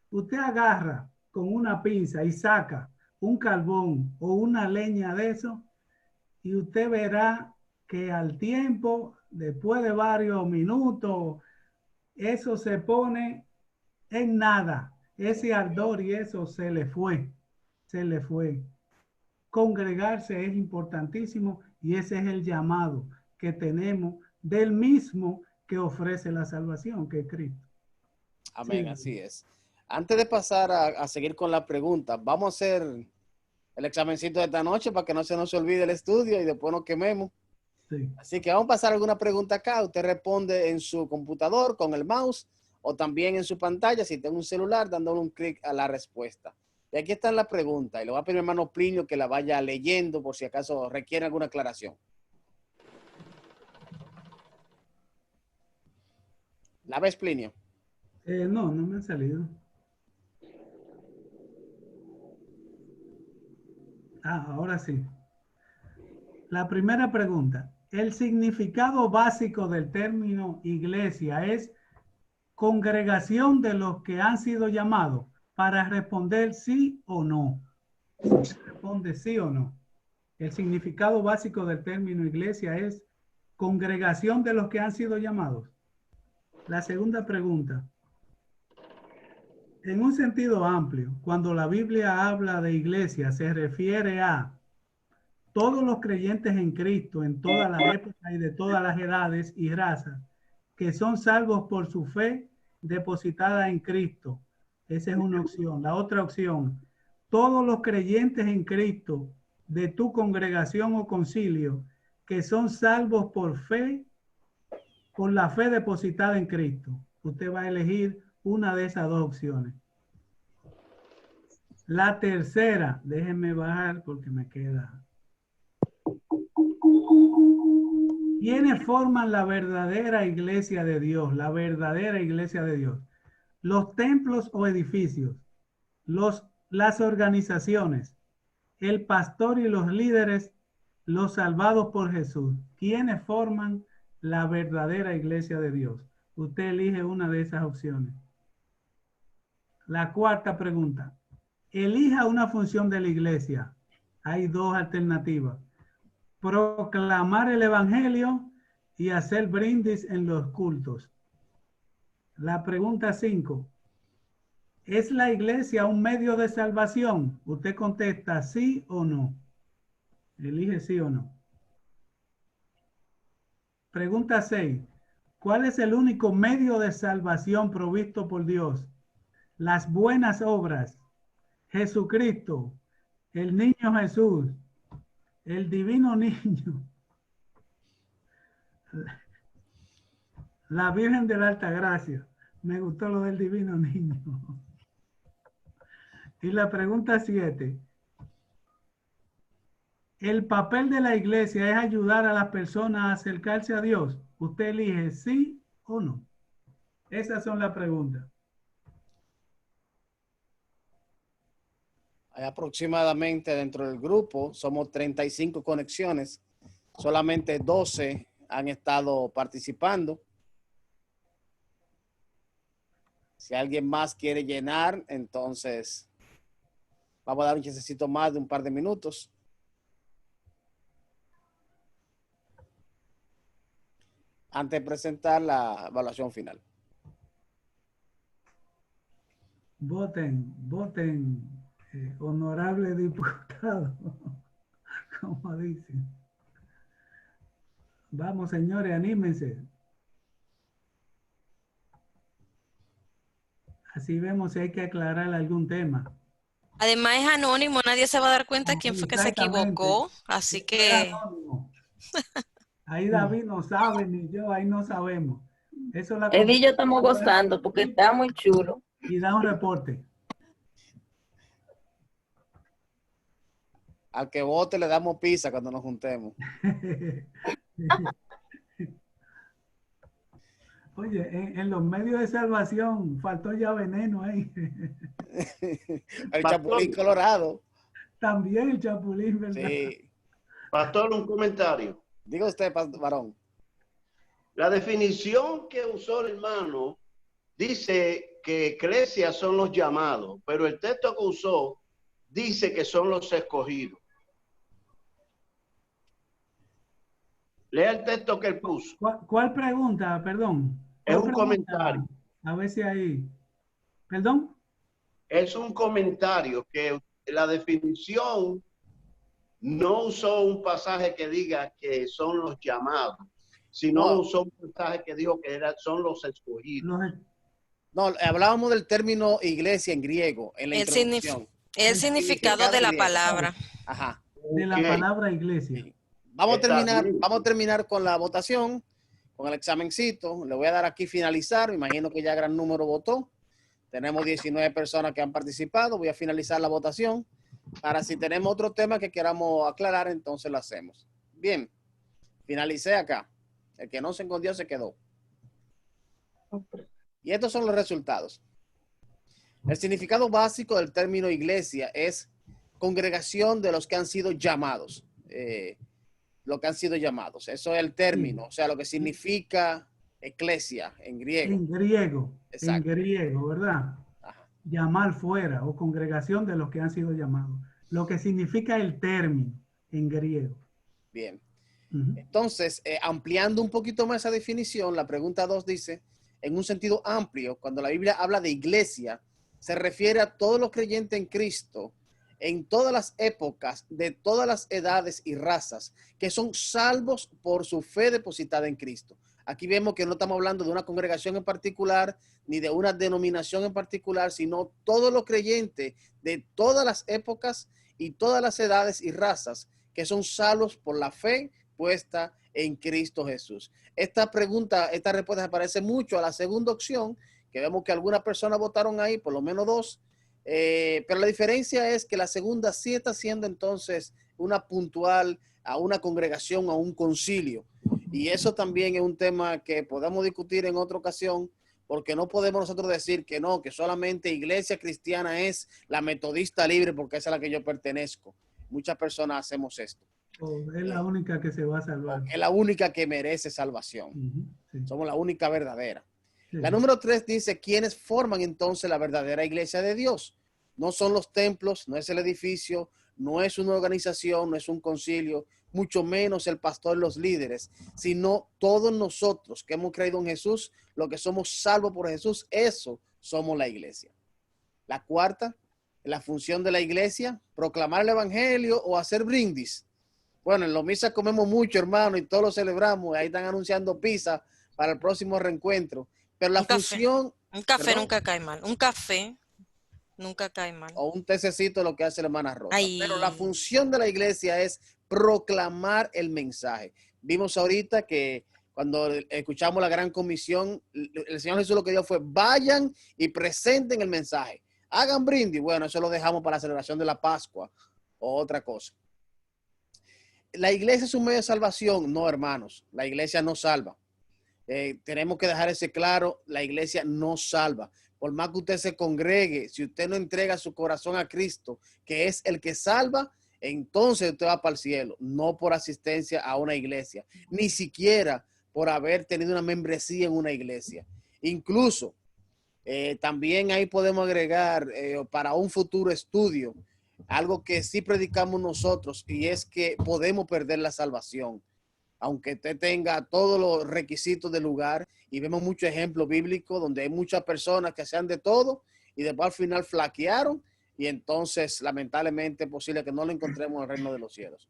Usted agarra con una pinza y saca un carbón o una leña de eso y usted verá que al tiempo, después de varios minutos, eso se pone en nada. Ese ardor y eso se le fue. Se le fue. congregarse es importantísimo y ese es el llamado que tenemos del mismo que ofrece la salvación, que es Cristo. Amén, Sí. así es. Antes de pasar a seguir con la pregunta, vamos a hacer el examencito de esta noche para que no se nos olvide el estudio y después nos quememos. Sí. Así que vamos a pasar alguna pregunta acá. Usted responde en su computador con el mouse o también en su pantalla, si tiene un celular, dándole un clic a la respuesta. Y aquí está la pregunta y le voy a pedir a mi hermano Plinio que la vaya leyendo por si acaso requiere alguna aclaración. ¿La ves, Plinio? No me han salido. Ahora sí. La primera pregunta. El significado básico del término iglesia es congregación de los que han sido llamados, para responder sí o no. Responde sí o no. El significado básico del término iglesia es congregación de los que han sido llamados. La segunda pregunta. En un sentido amplio, cuando la Biblia habla de iglesia, se refiere a todos los creyentes en Cristo en toda la época y de todas las edades y razas, que son salvos por su fe depositada en Cristo. Esa es una opción. La otra opción, todos los creyentes en Cristo de tu congregación o concilio, que son salvos por fe, por la fe depositada en Cristo. Usted va a elegir una de esas dos opciones. La tercera, déjenme bajar porque me queda. ¿Quiénes forman la verdadera iglesia de Dios? La verdadera iglesia de Dios. Los templos o edificios, las organizaciones, el pastor y los líderes, los salvados por Jesús. ¿Quiénes forman la verdadera iglesia de Dios? Usted elige una de esas opciones. La cuarta pregunta. Elija una función de la iglesia. Hay dos alternativas. Proclamar el evangelio y hacer brindis en los cultos. La pregunta 5. ¿Es la iglesia un medio de salvación? Usted contesta sí o no. Elige sí o no. Pregunta 6. ¿Cuál es el único medio de salvación provisto por Dios? Las buenas obras, Jesucristo, el niño Jesús, el divino niño, la Virgen de la Alta Gracia. Me gustó lo del divino niño. Y la pregunta 7. ¿El papel de la iglesia es ayudar a las personas a acercarse a Dios? Usted elige sí o no. Esas son las preguntas. Hay aproximadamente dentro del grupo, somos 35 conexiones, solamente 12 han estado participando. Si alguien más quiere llenar, entonces vamos a dar un chancecito más de un par de minutos. Antes de presentar la evaluación final. Voten, voten, honorable diputado, como dicen. Vamos, señores, anímense. Así vemos si hay que aclarar algún tema. Además es anónimo, nadie se va a dar cuenta quién fue que se equivocó, así que... Ahí David no sabe, ni yo, ahí no sabemos. Eso la Eddie y yo estamos gozando porque está muy chulo. Y da un reporte. Al que vote le damos pizza cuando nos juntemos. Oye, en los medios de salvación faltó ya veneno ahí. El Chapulín Colorado. También el Chapulín, ¿verdad? Sí. Pastor, un comentario. Diga usted, varón. La definición que usó el hermano dice que eclesia son los llamados, pero el texto que usó dice que son los escogidos. Lea el texto que él puso. ¿Cuál pregunta? Perdón. Es un pregunta? comentario. A ver si ahí. ¿Perdón? Es un comentario que la definición no usó un pasaje que diga que son los llamados, sino No. usó un pasaje que dijo que son los escogidos. No, hablábamos del término iglesia en griego, en la El, introducción. el significado de la griego. palabra. Ajá. De la Ok. palabra iglesia. Sí. Vamos Está bien. a terminar con la votación, con el examencito. Le voy a dar aquí finalizar. Me imagino que ya gran número votó. Tenemos 19 personas que han participado. Voy a finalizar la votación. Para si tenemos otro tema que queramos aclarar, entonces lo hacemos. Bien, finalicé acá. El que no se escondió se quedó. Y estos son los resultados. El significado básico del término iglesia es congregación de los que han sido llamados. Lo que han sido llamados. Eso es el término. O sea, lo que significa eclesia en griego. En griego. Exacto. En griego, ¿verdad? Ajá. Llamar fuera o congregación de los que han sido llamados. Lo que significa el término en griego. Bien. Ujú. Entonces, ampliando un poquito más esa definición, la pregunta 2 dice, en un sentido amplio, cuando la Biblia habla de iglesia, se refiere a todos los creyentes en Cristo, en todas las épocas, de todas las edades y razas, que son salvos por su fe depositada en Cristo. Aquí vemos que no estamos hablando de una congregación en particular, ni de una denominación en particular, sino todos los creyentes de todas las épocas y todas las edades y razas, que son salvos por la fe puesta en Cristo Jesús. Esta respuesta se parece mucho a la segunda opción, que vemos que algunas personas votaron ahí, por lo menos 2, pero la diferencia es que la segunda sí está siendo entonces una puntual a una congregación, a un concilio. Y eso también es un tema que podemos discutir en otra ocasión, porque no podemos nosotros decir que no, que solamente iglesia cristiana es la metodista libre, porque esa es a la que yo pertenezco. Muchas personas hacemos esto. Es la única que se va a salvar. Es la única que merece salvación. Ujú, sí. Somos la única verdadera. Sí. La número 3 dice, ¿quiénes forman entonces la verdadera iglesia de Dios? No son los templos, no es el edificio, no es una organización, no es un concilio, mucho menos el pastor y los líderes, sino todos nosotros que hemos creído en Jesús, lo que somos salvos por Jesús, eso somos la iglesia. La cuarta, la función de la iglesia, proclamar el evangelio o hacer brindis. Bueno, en los misas comemos mucho, hermano, y todos lo celebramos. Ahí están anunciando pizza para el próximo reencuentro. Pero la función... Un café ¿perdón? nunca cae mal. Un café nunca cae mal. O un tececito, lo que hace la hermana Rosa. Ay. Pero la función de la iglesia es proclamar el mensaje. Vimos ahorita que cuando escuchamos la gran comisión, el Señor Jesús lo que dijo fue, vayan y presenten el mensaje. Hagan brindis. Bueno, eso lo dejamos para la celebración de la Pascua o otra cosa. ¿La iglesia es un medio de salvación? No, hermanos. La iglesia no salva. Tenemos que dejar ese claro. La iglesia no salva. Por más que usted se congregue, si usted no entrega su corazón a Cristo, que es el que salva, entonces usted va para el cielo. No por asistencia a una iglesia. Ni siquiera por haber tenido una membresía en una iglesia. Incluso, también ahí podemos agregar para un futuro estudio algo que sí predicamos nosotros, y es que podemos perder la salvación. Aunque usted tenga todos los requisitos del lugar, y vemos muchos ejemplos bíblicos donde hay muchas personas que hacían de todo y después al final flaquearon, y entonces lamentablemente es posible que no lo encontremos en el reino de los cielos.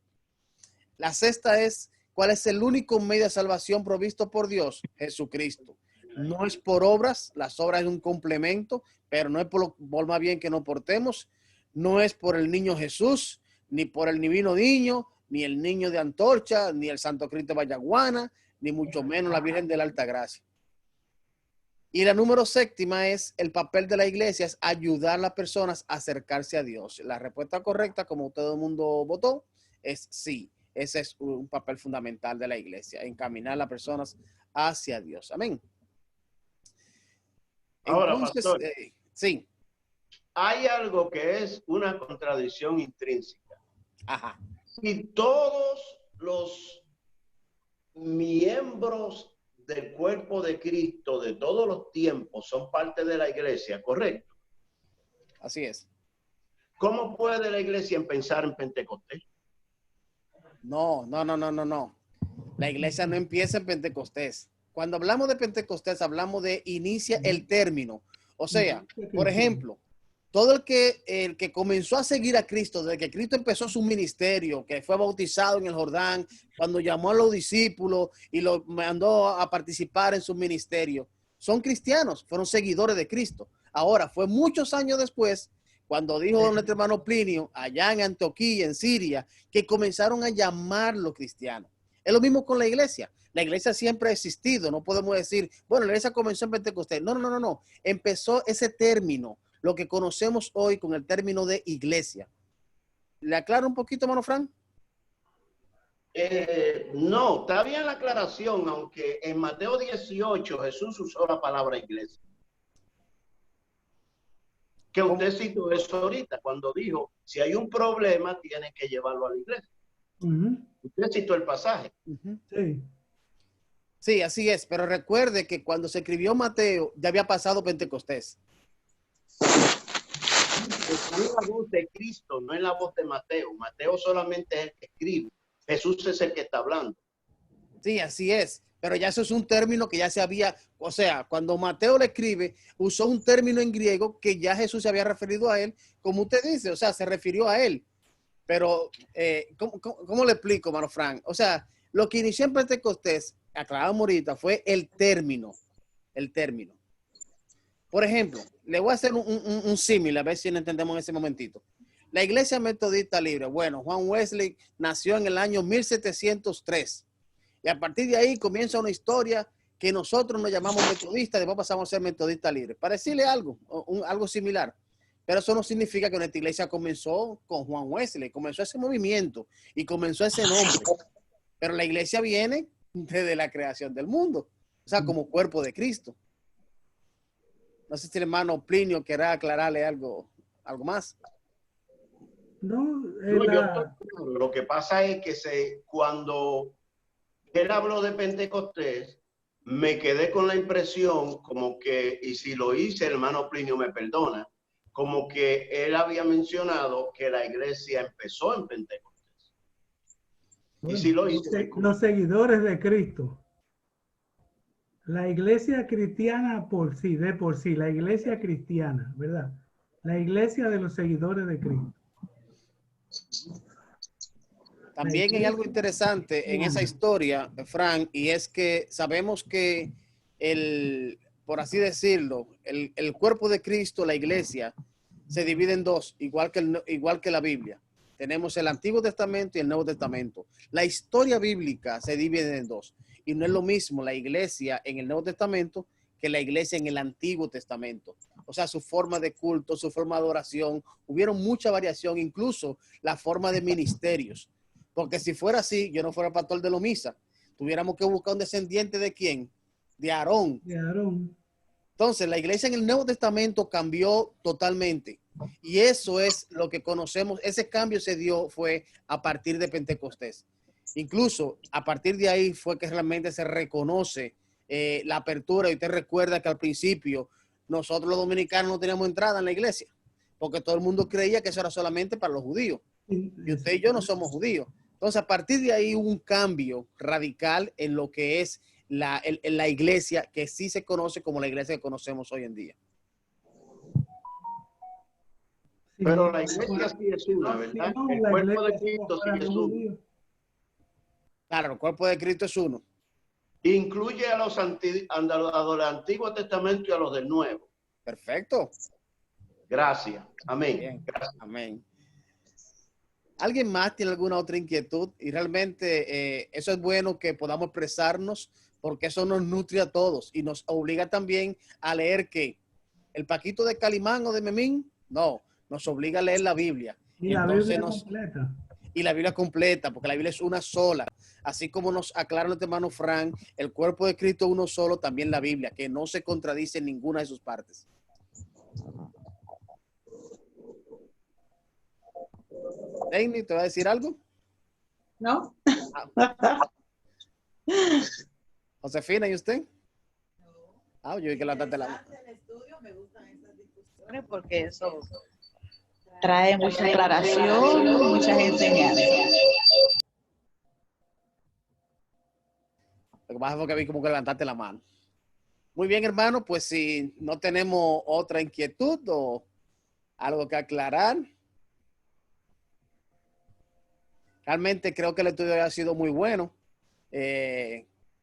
La sexta es, ¿cuál es el único medio de salvación provisto por Dios? Jesucristo. No es por obras, las obras es un complemento, pero no es por más bien que nos portemos. No es por el niño Jesús, ni por el divino niño, ni el niño de Antorcha, ni el Santo Cristo de Vallaguana, ni mucho menos la Virgen de la Alta Gracia. Y la número séptima es, el papel de la iglesia es ayudar a las personas a acercarse a Dios. La respuesta correcta, como todo el mundo votó, es sí. Ese es un papel fundamental de la iglesia, encaminar a las personas hacia Dios. Amén. Ahora, Entonces, pastor, sí. hay algo que es una contradicción intrínseca. Ajá. Y todos los miembros del cuerpo de Cristo de todos los tiempos son parte de la iglesia, ¿correcto? Así es. ¿Cómo puede la iglesia pensar en Pentecostés? No. La iglesia no empieza en Pentecostés. Cuando hablamos de Pentecostés, hablamos de inicia el término. O sea, por ejemplo, todo el que comenzó a seguir a Cristo, desde que Cristo empezó su ministerio, que fue bautizado en el Jordán, cuando llamó a los discípulos y los mandó a participar en su ministerio, son cristianos, fueron seguidores de Cristo. Ahora, fue muchos años después, cuando dijo nuestro hermano Plinio, allá en Antioquía, en Siria, que comenzaron a llamarlo cristiano. Es lo mismo con la iglesia. La iglesia siempre ha existido. No podemos decir, bueno, la iglesia comenzó en Pentecostés. No, no, no, no. Empezó ese término, lo que conocemos hoy con el término de iglesia. ¿Le aclaro un poquito, hermano Fran? No, está bien la aclaración, aunque en Mateo 18 Jesús usó la palabra iglesia. Que usted citó eso ahorita, cuando dijo, si hay un problema, tienen que llevarlo a la iglesia. Usted citó el pasaje. Sí. Sí, así es, pero recuerde que cuando se escribió Mateo, ya había pasado Pentecostés. Está en la voz de Cristo, no en la voz de Mateo. Mateo solamente es el que escribe. Jesús es el que está hablando. Sí, así es, pero ya eso es un término que ya se había, o sea, cuando Mateo le escribe, usó un término en griego que ya Jesús se había referido a él, como usted dice, o sea, se refirió a él. Pero, ¿cómo le explico, hermano Frank? O sea, lo que inició en Pentecostés, aclaramos ahorita, fue el término. El término. Por ejemplo, le voy a hacer un símil, a ver si lo entendemos en ese momentito. La Iglesia Metodista Libre. Bueno, Juan Wesley nació en el año 1703. Y a partir de ahí comienza una historia que nosotros nos llamamos metodistas, después pasamos a ser metodistas libres. Para decirle algo, algo similar. Pero eso no significa que nuestra iglesia comenzó con Juan Wesley, comenzó ese movimiento y comenzó ese nombre. Pero la iglesia viene desde la creación del mundo, o sea, como cuerpo de Cristo. No sé si el hermano Plinio querrá aclararle algo más. No, Lo que pasa es que cuando él habló de Pentecostés, me quedé con la impresión como que, y si lo hice, el hermano Plinio me perdona, como que él había mencionado que la iglesia empezó en Pentecostés. bueno, y si lo hice, los seguidores de Cristo. La iglesia cristiana de por sí, la iglesia cristiana, ¿verdad? La iglesia de los seguidores de Cristo. También hay algo interesante en esa historia, Frank, y es que sabemos que por así decirlo, el cuerpo de Cristo, la iglesia, se divide en dos, igual que la Biblia. Tenemos el Antiguo Testamento y el Nuevo Testamento. La historia bíblica se divide en dos. Y no es lo mismo la iglesia en el Nuevo Testamento que la iglesia en el Antiguo Testamento. O sea, su forma de culto, su forma de adoración, hubieron mucha variación, incluso la forma de ministerios. Porque si fuera así, yo no fuera pastor de la misa. Tuviéramos que buscar un descendiente de quién? De Aarón. De Aarón. Entonces, la iglesia en el Nuevo Testamento cambió totalmente. Y eso es lo que conocemos. Ese cambio se dio fue a partir de Pentecostés. Incluso a partir de ahí fue que realmente se reconoce la apertura. Y usted recuerda que al principio nosotros los dominicanos no teníamos entrada en la iglesia, porque todo el mundo creía que eso era solamente para los judíos. Y usted y yo no somos judíos. Entonces, a partir de ahí hubo un cambio radical en lo que es la iglesia, que sí se conoce como la iglesia que conocemos hoy en día. Pero la iglesia sí es una, ¿verdad? El cuerpo de Cristo sí es uno. Claro, el cuerpo de Cristo es uno. Incluye a los del Antiguo Testamento y a los del Nuevo. Perfecto. Gracias. Amén. Bien. Gracias. Amén. ¿Alguien más tiene alguna otra inquietud? Y realmente eso es bueno que podamos expresarnos, porque eso nos nutre a todos y nos obliga también a leer que el Paquito de Calimán o de Memín, no, nos obliga a leer la Biblia. Y la Biblia completa. Y la Biblia completa, porque la Biblia es una sola. Así como nos aclara nuestro hermano Frank, el cuerpo de Cristo es uno solo, también la Biblia, que no se contradice en ninguna de sus partes. Amy, ¿te va a decir algo? No. Josefina, ¿y usted? Ah, yo vi que levantaste la mano. Porque eso trae mucha aclaración, muchas enseñanzas. Lo que pasa fue que vi como que levantaste la mano. Muy bien, hermano, pues si no tenemos otra inquietud o ¿Algo que aclarar? Realmente creo que el estudio ha sido muy bueno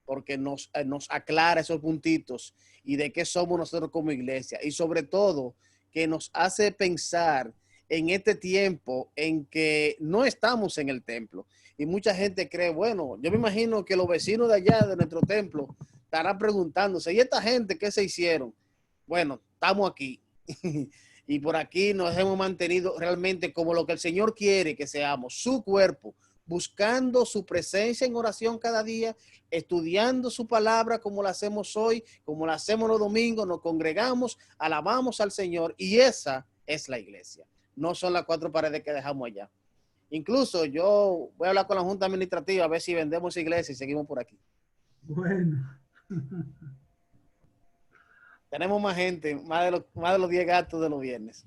porque nos aclara esos puntitos y de qué somos nosotros como iglesia. Y sobre todo que nos hace pensar en este tiempo en que no estamos en el templo. Y mucha gente cree, bueno, yo me imagino que los vecinos de allá de nuestro templo estarán preguntándose, ¿y esta gente qué se hicieron? Bueno, estamos aquí. Y por aquí nos hemos mantenido realmente como lo que el Señor quiere que seamos, su cuerpo, buscando su presencia en oración cada día, estudiando su palabra como la hacemos hoy, como la hacemos los domingos, nos congregamos, alabamos al Señor y esa es la iglesia. No son las 4 paredes que dejamos allá. Incluso yo voy a hablar con la Junta Administrativa a ver si vendemos iglesia y seguimos por aquí. Bueno. Tenemos más gente, más de los 10 gatos de los viernes.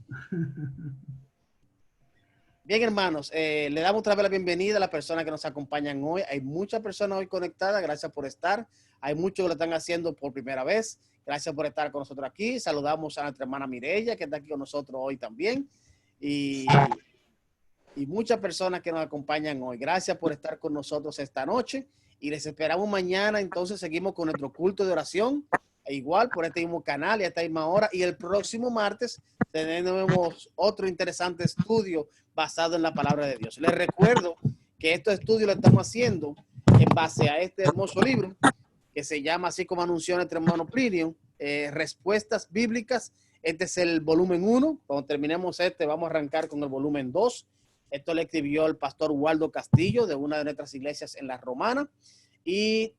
Bien, hermanos, le damos otra vez la bienvenida a las personas que nos acompañan hoy. Hay muchas personas hoy conectadas, gracias por estar. Hay muchos que lo están haciendo por primera vez. Gracias por estar con nosotros aquí. Saludamos a nuestra hermana Mireya, que está aquí con nosotros hoy también. Y muchas personas que nos acompañan hoy. Gracias por estar con nosotros esta noche. Y les esperamos mañana. Entonces seguimos con nuestro culto de oración. Igual por este mismo canal y a esta misma hora. Y el próximo martes tenemos otro interesante estudio basado en la palabra de Dios. Les recuerdo que estos estudios lo estamos haciendo en base a este hermoso libro que se llama, así como anunció nuestro hermano Plinio, Respuestas Bíblicas. Este es el volumen 1. Cuando terminemos vamos a arrancar con el volumen 2. Esto le escribió el pastor Waldo Castillo de una de nuestras iglesias en la Romana. Y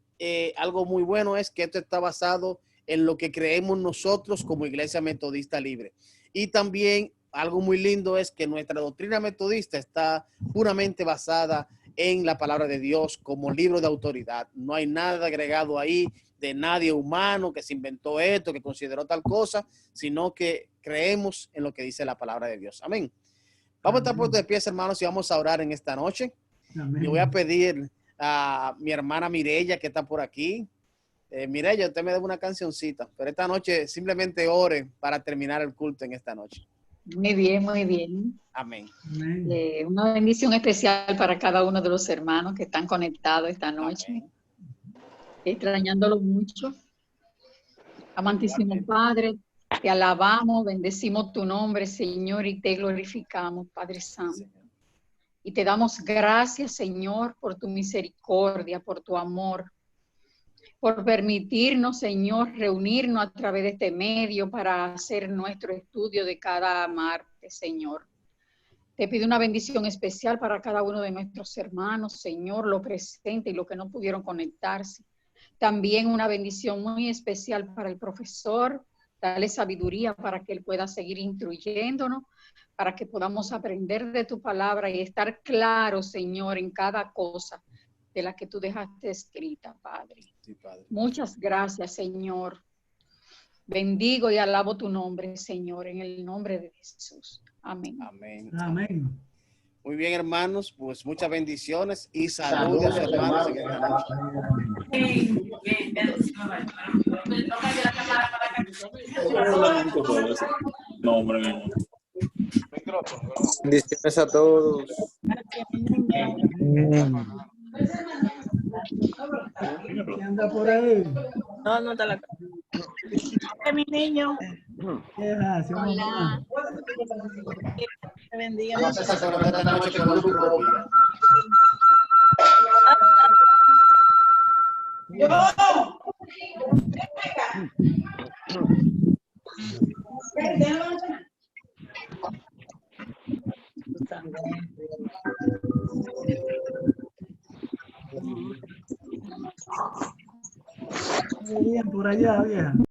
algo muy bueno es que esto está basado en lo que creemos nosotros como Iglesia Metodista Libre. Y también algo muy lindo es que nuestra doctrina metodista está puramente basada en la palabra de Dios como libro de autoridad. No hay nada agregado ahí de nadie humano que se inventó esto, que consideró tal cosa, sino que creemos en lo que dice la palabra de Dios. Amén. Vamos a estar puestos de pies, hermanos, y vamos a orar en esta noche. Amén. Le voy a pedir a mi hermana Mireya, que está por aquí. Mireya, usted me debe una cancioncita, pero esta noche simplemente ore para terminar el culto en esta noche. Muy bien, muy bien. Amén. Amén. Una bendición especial para cada uno de los hermanos que están conectados esta noche. Amén. Extrañándolo mucho. Amantísimo Padre, te alabamos, bendecimos tu nombre, Señor, y te glorificamos, Padre Santo. Y te damos gracias, Señor, por tu misericordia, por tu amor, por permitirnos, Señor, reunirnos a través de este medio para hacer nuestro estudio de cada martes, Señor. Te pido una bendición especial para cada uno de nuestros hermanos, Señor, los presentes y los que no pudieron conectarse. También una bendición muy especial para el profesor. Dale sabiduría para que él pueda seguir instruyéndonos, para que podamos aprender de tu palabra y estar claros, Señor, en cada cosa de la que tú dejaste escrita, Padre. Sí, Padre. Muchas gracias, Señor. Bendigo y alabo tu nombre, Señor, en el nombre de Jesús. Amén. Amén. Amén. Muy bien, hermanos, pues muchas bendiciones y saludos a sus hermanos en esta noche. No, hombre. Bendiciones a todos. ¿Qué anda por ahí? No, no te la mi niño. ¿Qué hace, mamá? Te bendiga. No sé exactamente esta noche que vuelvo un poco. Bien, por allá, vieja.